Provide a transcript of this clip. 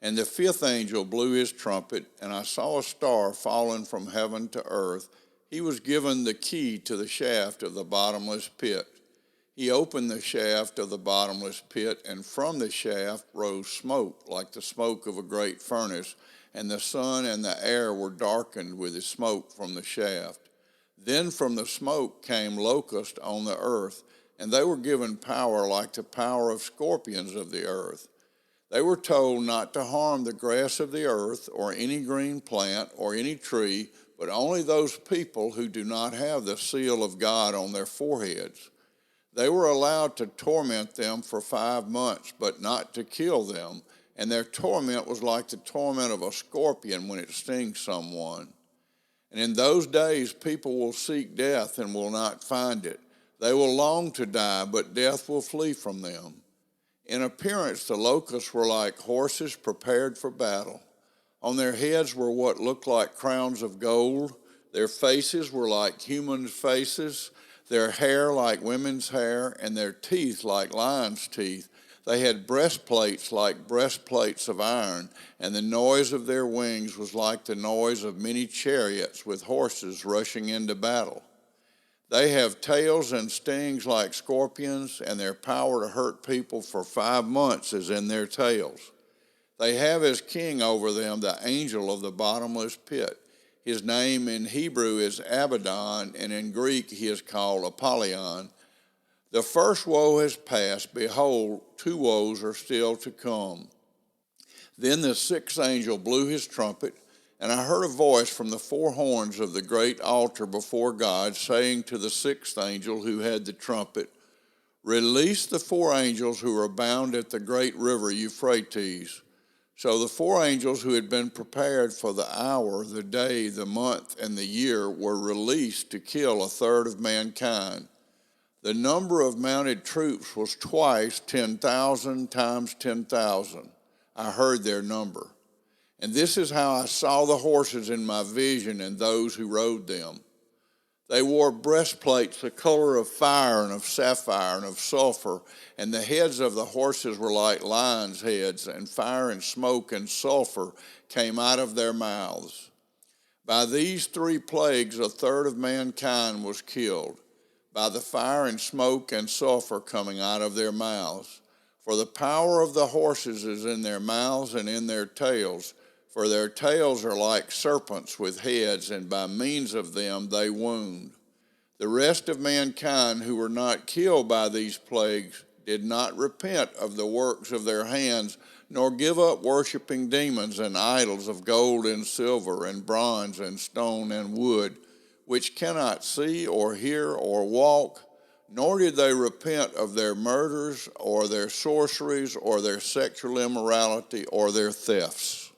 And the fifth angel blew his trumpet, and I saw a star falling from heaven to earth. He was given the key to the shaft of the bottomless pit. He opened the shaft of the bottomless pit, and from the shaft rose smoke like the smoke of a great furnace, and the sun and the air were darkened with the smoke from the shaft. Then from the smoke came locusts on the earth, and they were given power like the power of scorpions of the earth. They were told not to harm the grass of the earth or any green plant or any tree, but only those people who do not have the seal of God on their foreheads. They were allowed to torment them for 5 months, but not to kill them, and their torment was like the torment of a scorpion when it stings someone. And in those days people will seek death and will not find it. They will long to die, but death will flee from them. In appearance, the locusts were like horses prepared for battle. On their heads were what looked like crowns of gold. Their faces were like humans' faces, their hair like women's hair, and their teeth like lions' teeth. They had breastplates like breastplates of iron, and the noise of their wings was like the noise of many chariots with horses rushing into battle. They have tails and stings like scorpions, and their power to hurt people for 5 months is in their tails. They have as king over them the angel of the bottomless pit. His name in Hebrew is Abaddon, and in Greek he is called Apollyon. The first woe has passed. Behold, 2 woes are still to come. Then the sixth angel blew his trumpet, and I heard a voice from the 4 horns of the great altar before God, saying to the sixth angel who had the trumpet, "Release the 4 angels who are bound at the great river Euphrates." So the 4 angels who had been prepared for the hour, the day, the month, and the year were released to kill 1/3 of mankind. The number of mounted troops was twice 10,000 times 10,000. I heard their number. And this is how I saw the horses in my vision and those who rode them. They wore breastplates the color of fire and of sapphire and of sulfur, and the heads of the horses were like lions' heads, and fire and smoke and sulfur came out of their mouths. By these 3 plagues 1/3 of mankind was killed, by the fire and smoke and sulfur coming out of their mouths. For the power of the horses is in their mouths and in their tails, for their tails are like serpents with heads, and by means of them they wound. The rest of mankind who were not killed by these plagues did not repent of the works of their hands, nor give up worshiping demons and idols of gold and silver and bronze and stone and wood, which cannot see or hear or walk, nor did they repent of their murders or their sorceries or their sexual immorality or their thefts.